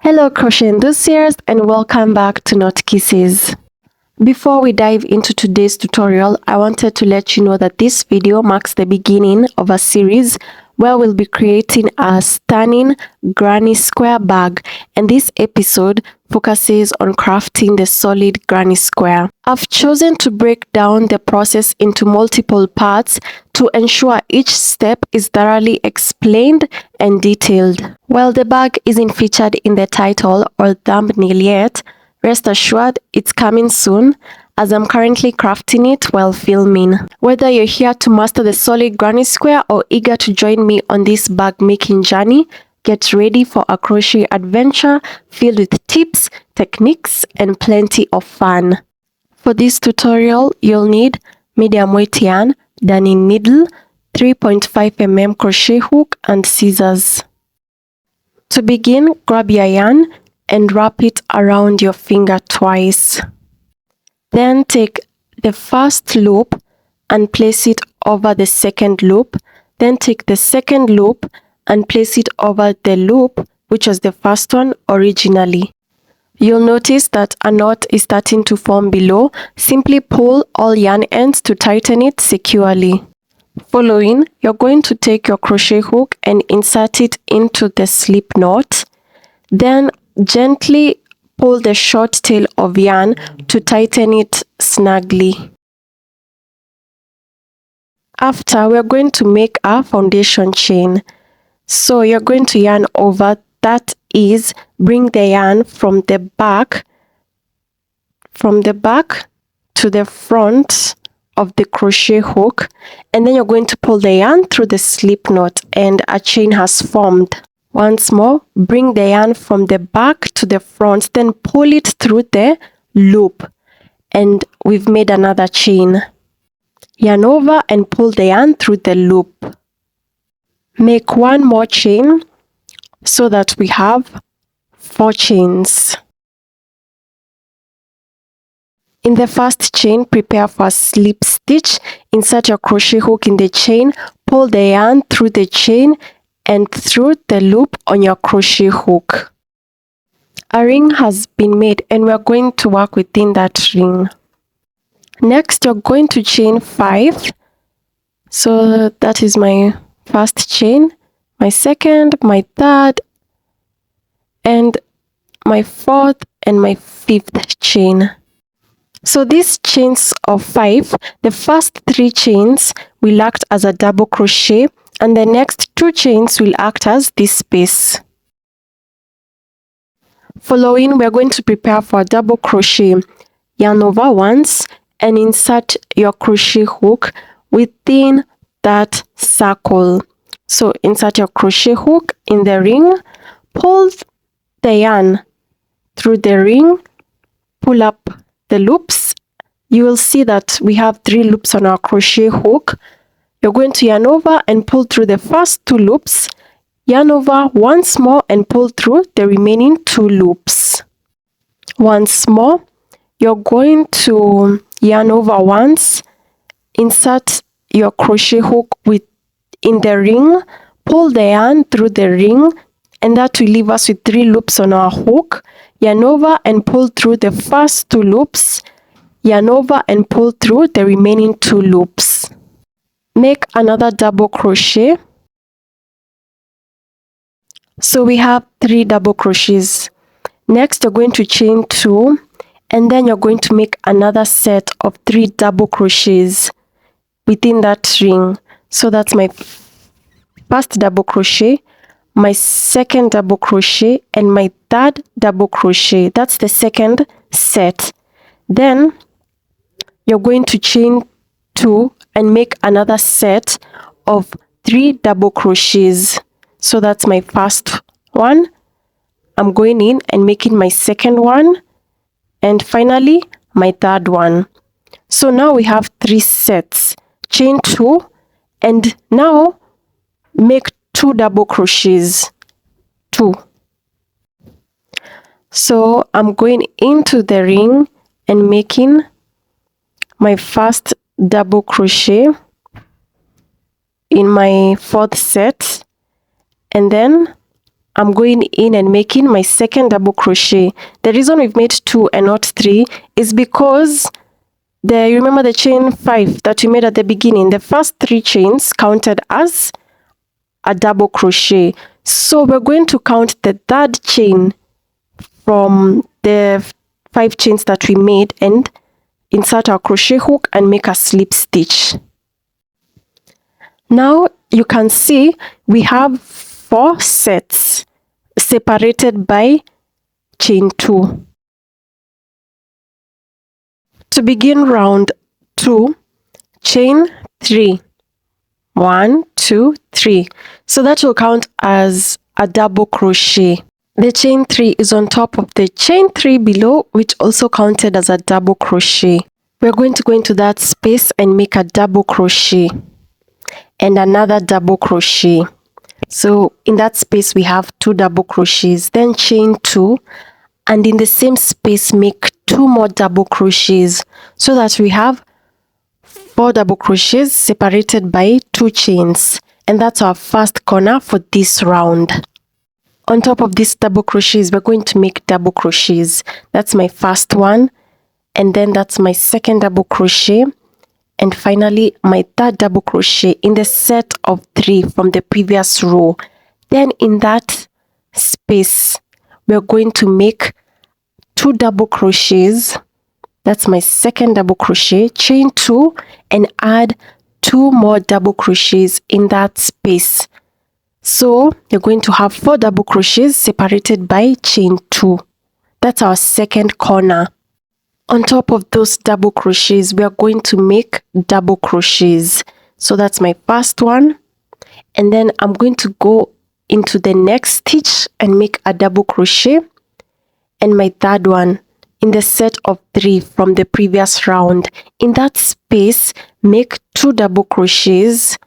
Hello crochet enthusiasts and welcome back to Knot Kisses. Before we dive into today's tutorial, I wanted to let you know that this video marks the beginning of a series where we'll be creating a stunning granny square bag, and this episode focuses on crafting the solid granny square. I've chosen to break down the process into multiple parts to ensure each step is thoroughly explained and detailed. While the bag isn't featured in the title or thumbnail yet, rest assured it's coming soon, as I'm currently crafting it while filming. Whether you're here to master the solid granny square or eager to join me on this bag making journey, get ready for a crochet adventure filled with tips, techniques, and plenty of fun. For this tutorial, you'll need medium weight yarn, done in needle, 3.5 mm crochet hook, and scissors. To begin, grab your yarn and wrap it around your finger twice. Then take the first loop and place it over the second loop. Then take the second loop and place it over the loop, which was the first one originally. You'll notice that a knot is starting to form below. Simply pull all yarn ends to tighten it securely. Following, you're going to take your crochet hook and insert it into the slip knot. Then gently pull the short tail of yarn to tighten it snugly. After, we're going to make a foundation chain. So you're going to yarn over, that is, bring the yarn from the back to the front of the crochet hook, and then you're going to pull the yarn through the slip knot and a chain has formed. Once more, bring the yarn from the back to the front, then pull it through the loop, and we've made another chain. Yarn over and pull the yarn through the loop. Make one more chain so that we have 4 chains. In the first chain, prepare for a slip stitch. Insert your crochet hook in the chain, pull the yarn through the chain and through the loop on your crochet hook. A ring has been made and we're going to work within that ring. Next, you're going to chain 5. So that is my first chain, my second, my third, and my fourth and my 5th chain. So these chains of 5, the first 3 chains will act as a double crochet and the next 2 chains will act as this space. Following, we're going to prepare for a double crochet. Yarn over once and insert your crochet hook within that circle. So insert your crochet hook in the ring, pull the yarn through the ring, pull up the loops. You will see that we have 3 loops on our crochet hook. You're going to yarn over and pull through the first 2 loops, yarn over once more and pull through the remaining 2 loops. Once more, you're going to yarn over once, insert your crochet hook in the ring, pull the yarn through the ring, and that will leave us with 3 loops on our hook. Yarn over and pull through the first 2 loops, yarn over and pull through the remaining 2 loops. Make another double crochet. So we have 3 double crochets. Next, you're going to chain 2 and then you're going to make another set of 3 double crochets within that ring. So that's my first double crochet, my second double crochet, and my third double crochet. That's the second set. Then you're going to chain 2 and make another set of 3 double crochets. So that's my first one. I'm going in and making my second one, and finally my third one. So now we have 3 sets. Chain 2 and now make 2 double crochets. 2. So I'm going into the ring and making my first double crochet in my 4th set, and then I'm going in and making my second double crochet. The reason we've made 2 and not 3 is because you remember the chain 5 that we made at the beginning, the first 3 chains counted as a double crochet. So we're going to count the third chain from the 5 chains that we made and insert our crochet hook and make a slip stitch. Now you can see we have 4 sets separated by chain 2. To begin round 2, chain 3. 1, 2, 3. So that will count as a double crochet. The chain 3 is on top of the chain 3 below, which also counted as a double crochet. We're going to go into that space and make a double crochet and another double crochet. So in that space we have 2 double crochets, then chain 2, and in the same space make 2 more double crochets, so that we have 4 double crochets separated by 2 chains, and that's our first corner for this round. On top of these double crochets, we're going to make double crochets. That's my first one, and then that's my second double crochet, and finally my third double crochet in the set of 3 from the previous row. Then in that space we're going to make 2 double crochets. That's my second double crochet, chain 2, and add 2 more double crochets in that space. So you're going to have 4 double crochets separated by chain 2. That's our second corner. On top of those double crochets, we are going to make double crochets. So that's my first one, and then I'm going to go into the next stitch and make a double crochet, and my third one in the set of 3 from the previous round. In that space, make 2 double crochets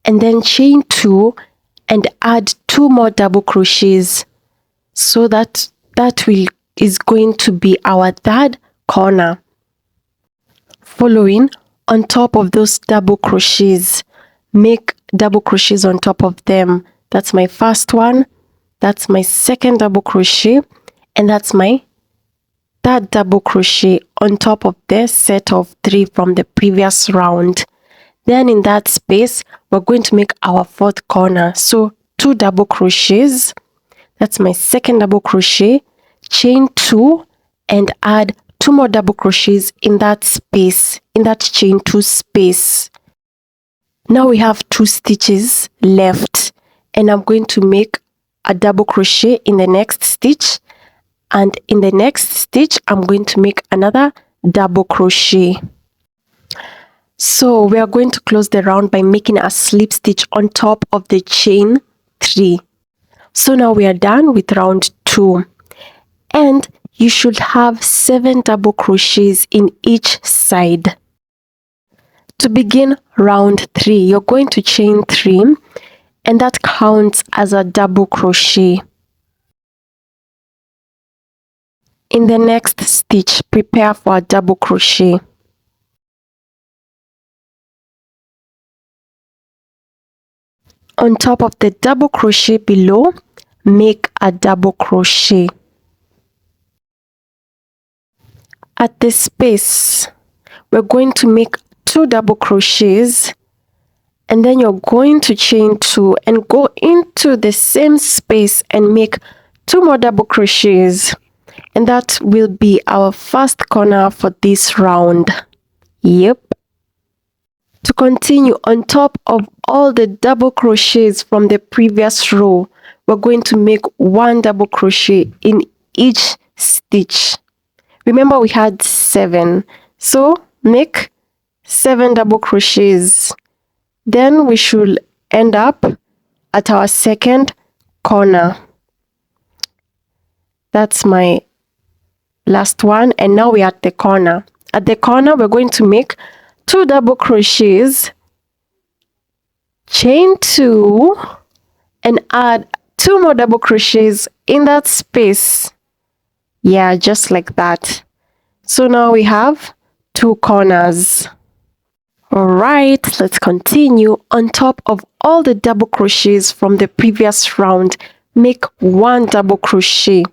and then chain 2 and add 2 more double crochets. So that is going to be our third corner. Following, on top of those double crochets, make double crochets on top of them. That's my first one, that's my second double crochet, and that's my third double crochet on top of the set of 3 from the previous round. Then in that space we're going to make our fourth corner. So 2 double crochets, that's my second double crochet, chain 2 and add 2 more double crochets in that space, in that chain 2 space. Now we have 2 stitches left, and I'm going to make a double crochet in the next stitch, and in the next stitch I'm going to make another double crochet. So we are going to close the round by making a slip stitch on top of the chain 3. So now we are done with round 2, and you should have 7 double crochets in each side. To begin round 3, you're going to chain 3, and that counts as a double crochet. In the next stitch, prepare for a double crochet. On top of the double crochet below, make a double crochet. At this space, we're going to make 2 double crochets, and then you're going to chain 2 and go into the same space and make 2 more double crochets, and that will be our first corner for this round. Yep. To continue, on top of all the double crochets from the previous row, we're going to make 1 double crochet in each stitch. Remember we had 7, so make 7 double crochets. Then we should end up at our second corner. That's my last one, and now we're at the corner. At the corner we're going to make 2 double crochets, chain 2 and add 2 more double crochets in that space. Yeah, just like that. So now we have 2 corners. Alright, let's continue. On top of all the double crochets from the previous round, make 1 double crochet.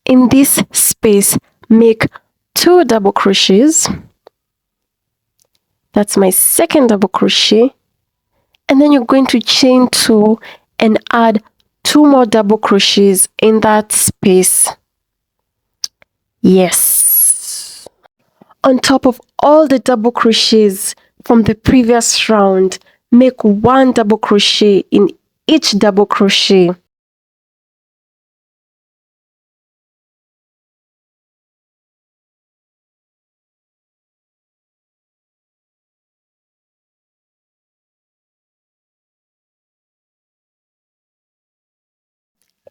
In this space, make 2 double crochets. That's my second double crochet. And then you're going to chain 2 and add 2 more double crochets in that space. Yes. On top of all the double crochets from the previous round, make 1 double crochet in each double crochet.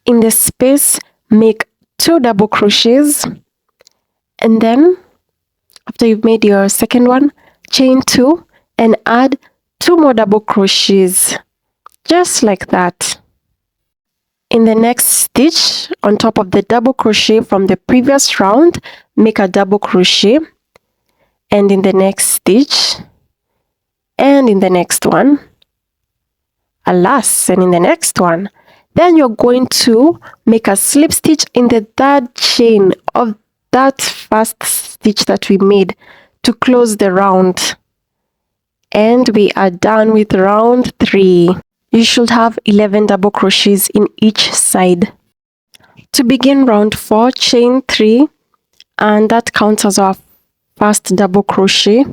In the space, make 2 double crochets, and then after you've made your second one, chain 2 and add 2 more double crochets, just like that. In the next stitch, on top of the double crochet from the previous round, make a double crochet, and in the next stitch, and in the next one, alas, and in the next one. Then you're going to make a slip stitch in the third chain of that first stitch that we made to close the round. And we are done with round 3. You should have 11 double crochets in each side. To begin round 4, chain 3, and that counts as our first double crochet.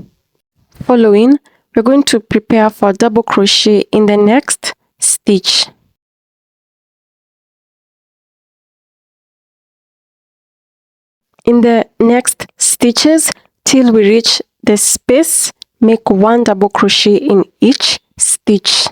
Following, we're going to prepare for double crochet in the next stitch. In the next stitches till we reach the space, make 1 double crochet in each stitch.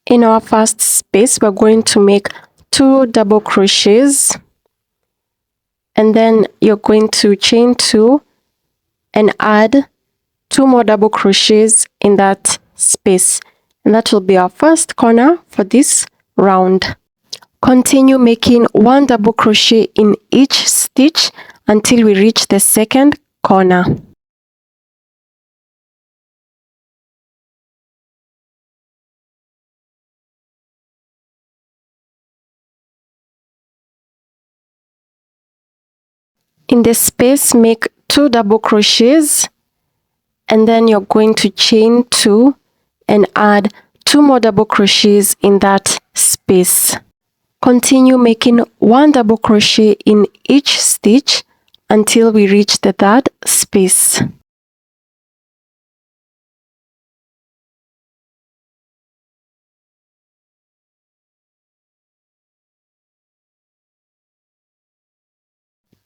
In our first space, we're going to make 2 double crochets, and then you're going to chain 2 and add 2 more double crochets in that space, and that will be our first corner for this round. Continue making 1 double crochet in each stitch until we reach the second corner. In the space, make 2 double crochets, and then you're going to chain 2 and add 2 more double crochets in that space. Continue making 1 double crochet in each stitch until we reach the third space.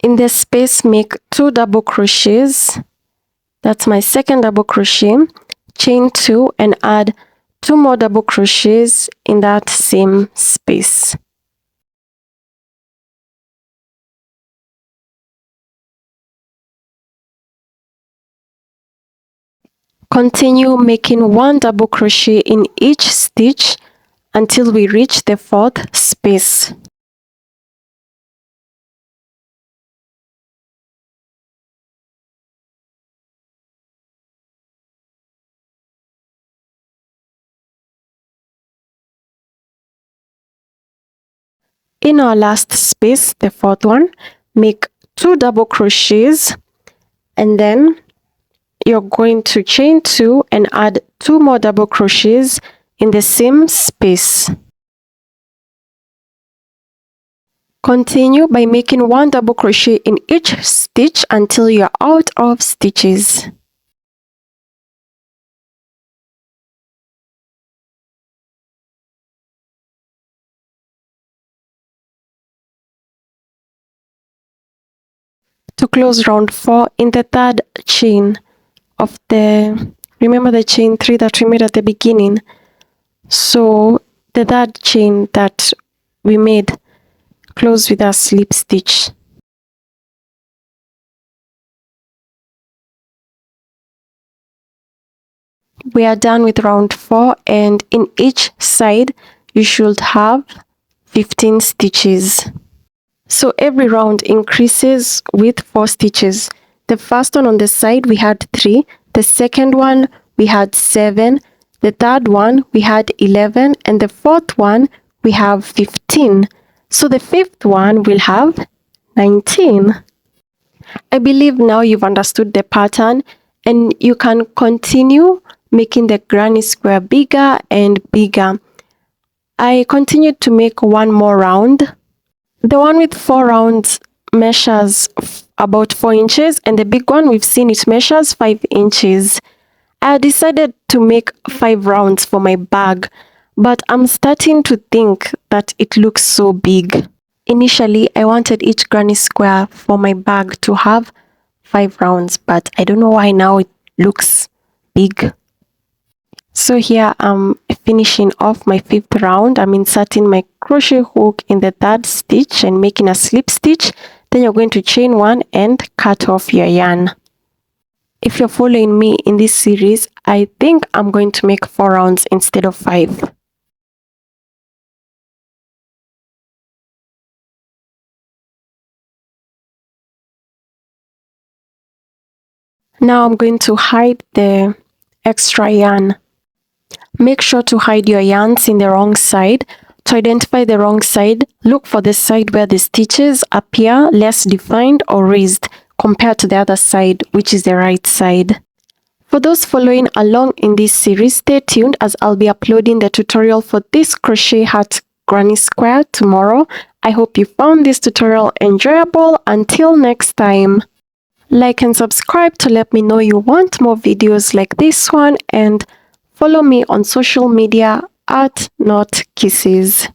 In the space, make 2 double crochets. That's my second double crochet. Chain 2 and add 2 more double crochets in that same space. Continue making 1 double crochet in each stitch until we reach the fourth space. In our last space, the fourth one, make 2 double crochets, and then you're going to chain 2 and add 2 more double crochets in the same space. Continue by making 1 double crochet in each stitch until you're out of stitches. To close round 4 in the third chain of remember the chain 3 that we made at the beginning? So the third chain that we made, close with a slip stitch. We are done with round 4, and in each side you should have 15 stitches. So every round increases with 4 stitches. The first one on the side we had 3, the second one we had 7, the third one we had 11, and the fourth one we have 15. So the fifth one will have 19. I believe now you've understood the pattern and you can continue making the granny square bigger and bigger. I continued to make one more round. The one with 4 rounds measures about 4 inches, and the big one we've seen it measures 5 inches. I decided to make 5 rounds for my bag, but I'm starting to think that it looks so big. Initially, I wanted each granny square for my bag to have 5 rounds, but I don't know why now it looks big. So here I'm finishing off my 5th round. I'm inserting my crochet hook in the 3rd stitch and making a slip stitch. Then you're going to chain 1 and cut off your yarn. If you're following me in this series, I think I'm going to make 4 rounds instead of 5. Now I'm going to hide the extra yarn. Make sure to hide your yarns in the wrong side. To identify the wrong side, look for the side where the stitches appear less defined or raised compared to the other side, which is the right side. For those following along in this series, stay tuned as I'll be uploading the tutorial for this crochet hat granny square tomorrow. I hope you found this tutorial enjoyable. Until next time. Like and subscribe to let me know you want more videos like this one, and follow me on social media at Not Kisses.